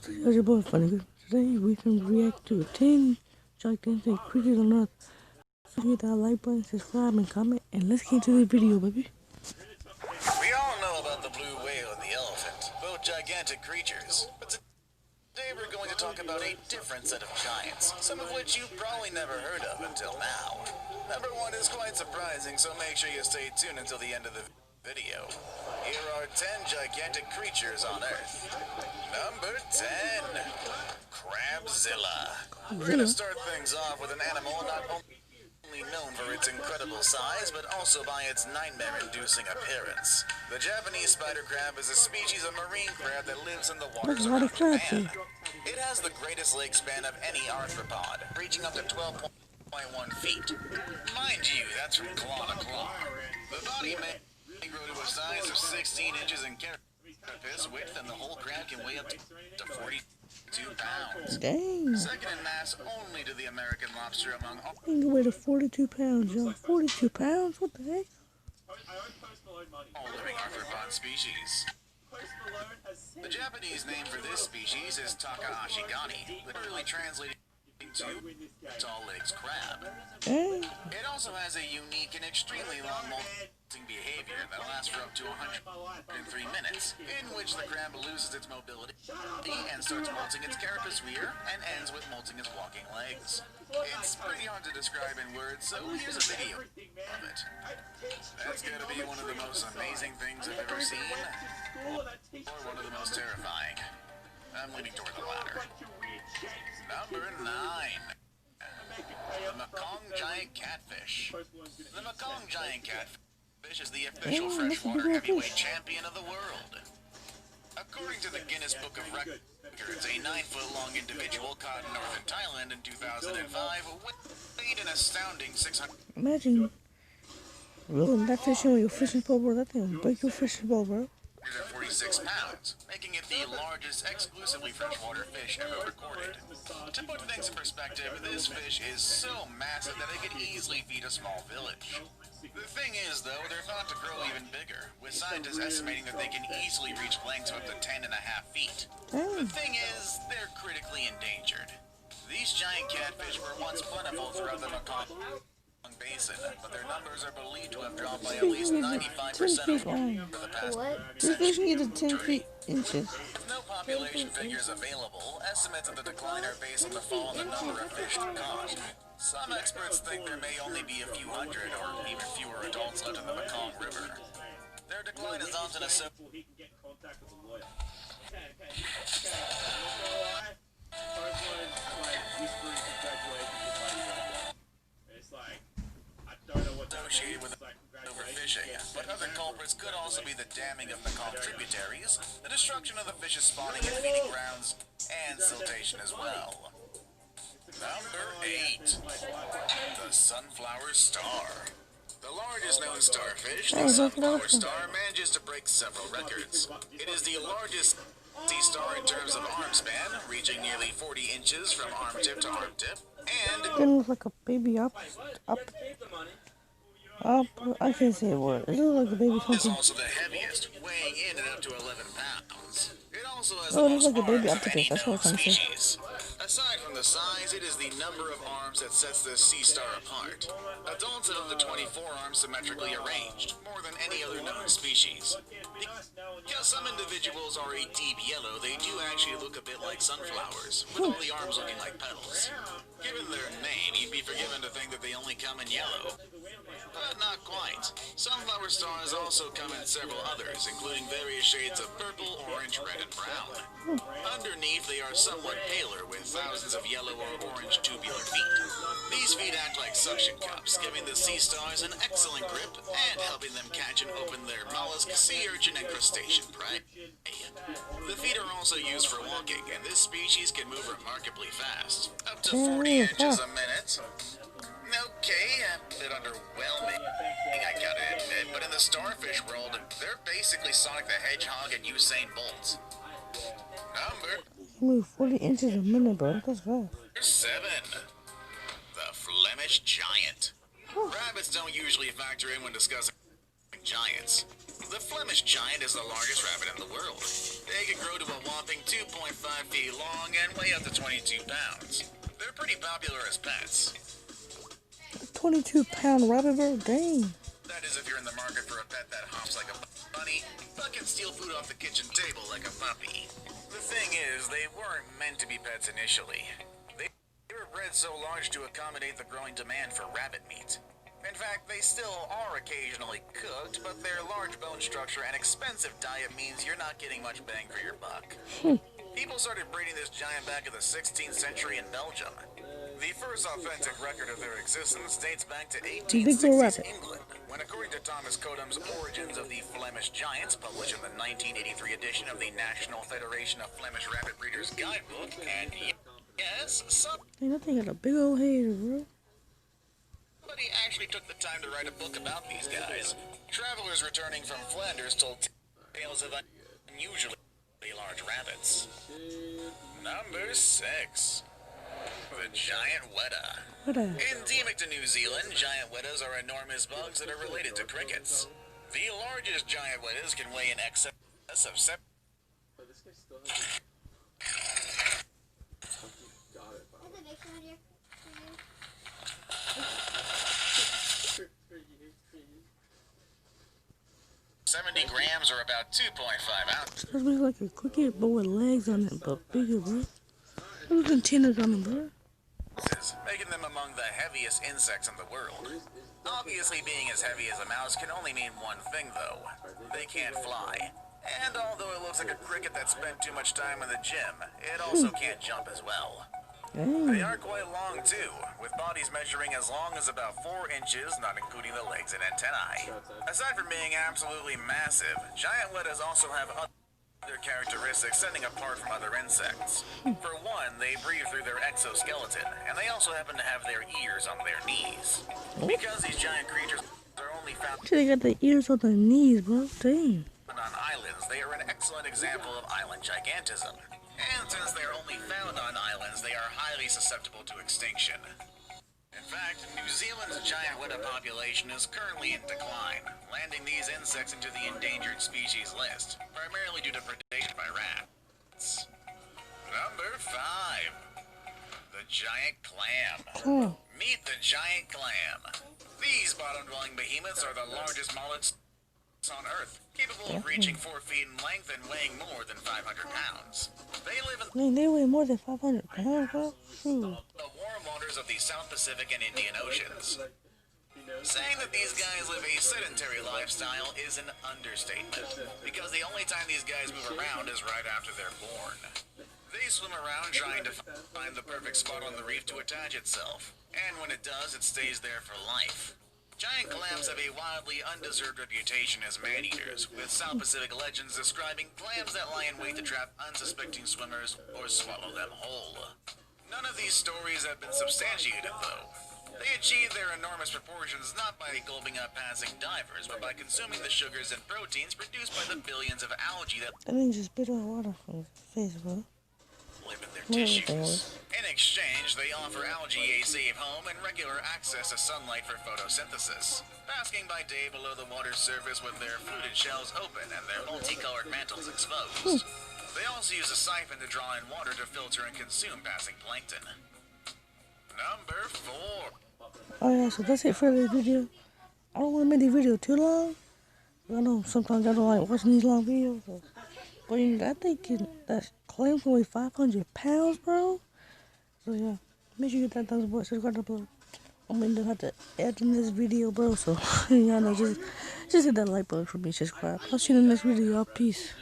What's up, your boy Funny. Today we can react to 10 gigantic creatures on Earth. So hit that like button, subscribe, and comment, and let's get into the video, baby. We all know about the blue whale and the elephant, both gigantic creatures. But today we're going to talk about a different set of giants, some of which you've probably never heard of until now. Number one is quite surprising, so make sure you stay tuned until the end of the video. Here are 10 gigantic creatures on Earth. Number 10, Crabzilla. We're going to start things off with an animal not only known for its incredible size, but also by its nightmare-inducing appearance. The Japanese spider crab is a species of marine crab that lives in the waters around Japan. It has the greatest leg span of any arthropod, reaching up to 12.1 feet. Mind you, that's from claw to claw. The body may grow to a size of 16 inches in carapace width, and the whole crab can weigh up to 42 pounds. Dang. Second in mass only to the American lobster among all. You can weigh to 42 pounds, y'all. 42 pounds? What the heck? All living arthropod species. The Japanese name for this species is Takaashigani, literally translating to tall legs crab. Dang. It also has a unique and extremely long molting behavior that lasts for up to 103 minutes, in which the crab loses its mobility and starts molting its carapace rear and ends with molting its walking legs. It's pretty hard to describe in words, so here's a video of it. That's gotta be one of the most amazing things I've ever seen, or one of the most terrifying. I'm leaning toward the latter. Number 9. The Mekong Giant Catfish. The Mekong Giant Catfish is the official freshwater heavyweight champion of the world. According to the Guinness Book of Records, a 9-foot-long individual caught in northern Thailand in 2005 weighed an astounding 600. Imagine reeling that fish in with your fishing pole, bro. That thing will break your fishing pole, bro. 146 pounds, making it the largest exclusively freshwater fish ever recorded. To put things in perspective, this fish is so massive that it could easily feed a small village. The thing is, though, they're thought to grow even bigger, with scientists estimating that they can easily reach lengths of up to 10.5 feet. The thing is, they're critically endangered. These giant catfish were once plentiful throughout the Mekong Basin, but their numbers are believed to have dropped by at least 95% over the past This fish can get to 10 feet inches. With no population figures available, estimates of the decline are based on the fall in the number of fish caught. Some experts think there may only be a few hundred or even fewer adults left in the Mekong River. Their decline is often associated. Associated with overfishing, but other culprits could also be the damming of Mekong tributaries, the destruction of the fish's spawning and feeding grounds, and siltation as well. Number 8. The Sunflower Star. The largest known starfish, the Sunflower Star, manages to break several records. It is the largest sea star in terms of arm span, reaching nearly 40 inches from arm tip to arm tip, and It looks like a baby up. I can't say a word. It looks like a baby is something. also the heaviest, weighing in at up to 11 pounds. It also has Oh, the it looks most like a baby arms of any octopus. That's what known I'm trying to say. species. Aside from the size, it is the number of arms that sets this sea star apart. Adults have up to 24 arms symmetrically arranged, more than any other known species. Because some individuals are a deep yellow, they do actually look a bit like sunflowers, with all the arms looking like petals. Given their name, you'd be forgiven to think that they only come in yellow. But not quite. Sunflower stars also come in several others, including various shades of purple, orange, red, and brown. Underneath, they are somewhat paler, with thousands of yellow or orange tubular feet. These feet act like suction cups, giving the sea stars an excellent grip and helping them catch and open their mollusk, sea urchin, and crustacean prey. The feet are also used for walking, and this species can move remarkably fast, up to 40 inches a minute. Okay, a bit underwhelming, I gotta admit, but in the starfish world, they're basically Sonic the Hedgehog and Usain Bolt. Number Move 40 inches a minute, bro. That's fast. 7. The Flemish Giant. Rabbits don't usually factor in when discussing giants. The Flemish Giant is the largest rabbit in the world. Big can grow to a whopping 2.5 feet long and weigh up to 22 pounds. They're pretty popular as pets. 22-pound rabbit, bro. Dang. That is if you're in the market for a pet that hops like a bunny, but can steal food off the kitchen table like a puppy. The thing is, they weren't meant to be pets initially. They were bred so large to accommodate the growing demand for rabbit meat. In fact, they still are occasionally cooked, but their large bone structure and expensive diet means you're not getting much bang for your buck. People started breeding this giant back in the 16th century in Belgium. The first authentic record of their existence dates back to 1860s England, when according to Thomas Codham's Origins of the Flemish Giants, published in the 1983 edition of the National Federation of Flemish Rabbit Breeders Guidebook, and yes, Ain't nothing got a big old head, bro. somebody actually took the time to write a book about these guys. Travelers returning from Flanders told tales of unusually large rabbits. Number 6. The giant weta. What a... Endemic to New Zealand, giant wetas are enormous bugs that are related to crickets. The largest giant wetas can weigh in excess of 7. $70 grams or about 2.5 ounces. That looks like a cricket, but with legs on it, but bigger, bro. Look at the antennas on it, bro. Making them among the heaviest insects in the world. Obviously, being as heavy as a mouse can only mean one thing, though. They can't fly. And although it looks like a cricket that spent too much time in the gym, it also can't jump as well. They are quite long, too, with bodies measuring as long as about 4 inches, not including the legs and antennae. Aside from being absolutely massive, giant wetas also have other characteristics setting apart from other insects. For one, they breathe through their exoskeleton, and they also happen to have their ears on their knees. Because these giant creatures are only found They got the ears on their knees, bro. Dang. on islands, they are an excellent example of island gigantism. And since they are only found on islands, they are highly susceptible to extinction. In fact, New Zealand's giant weta population is currently in decline, landing these insects into the endangered species list, primarily due to predation by rats. Number 5. The giant clam. Oh, Meet the giant clam. These bottom-dwelling behemoths are the largest mollusks on Earth, capable of reaching 4 feet in length and weighing more than 500 pounds. They live in man, they weigh more than 500 pounds, bro. Shoot. the warm waters of the South Pacific and Indian Oceans. Saying that these guys live a sedentary lifestyle is an understatement, because the only time these guys move around is right after they're born. They swim around trying to find the perfect spot on the reef to attach itself, and when it does, it stays there for life. Giant clams have a wildly undeserved reputation as man-eaters, with South Pacific legends describing clams that lie in wait to trap unsuspecting swimmers or swallow them whole. None of these stories have been substantiated, though. They achieve their enormous proportions not by gulping up passing divers, but by consuming the sugars and proteins produced by the billions of algae that That ain't just spit out water from his face, bro. live in their tissues. In exchange, they offer algae a safe home and regular access to sunlight for photosynthesis, basking by day below the water's surface with their fluted shells open and their multicolored mantles exposed. They also use a siphon to draw in water to filter and consume passing plankton. Number 4. Oh yeah, so that's it for this video. I don't want to make the video too long. I know sometimes I don't like watching these long videos. So. But you know, I think that clam can weigh 500 pounds, bro. So yeah, make sure you hit that thumbs up, subscribe to below. I'm gonna have to edit in this video, bro. So y'all know, just hit that like button for me, subscribe. I'll see you in the next video. Y'all, peace.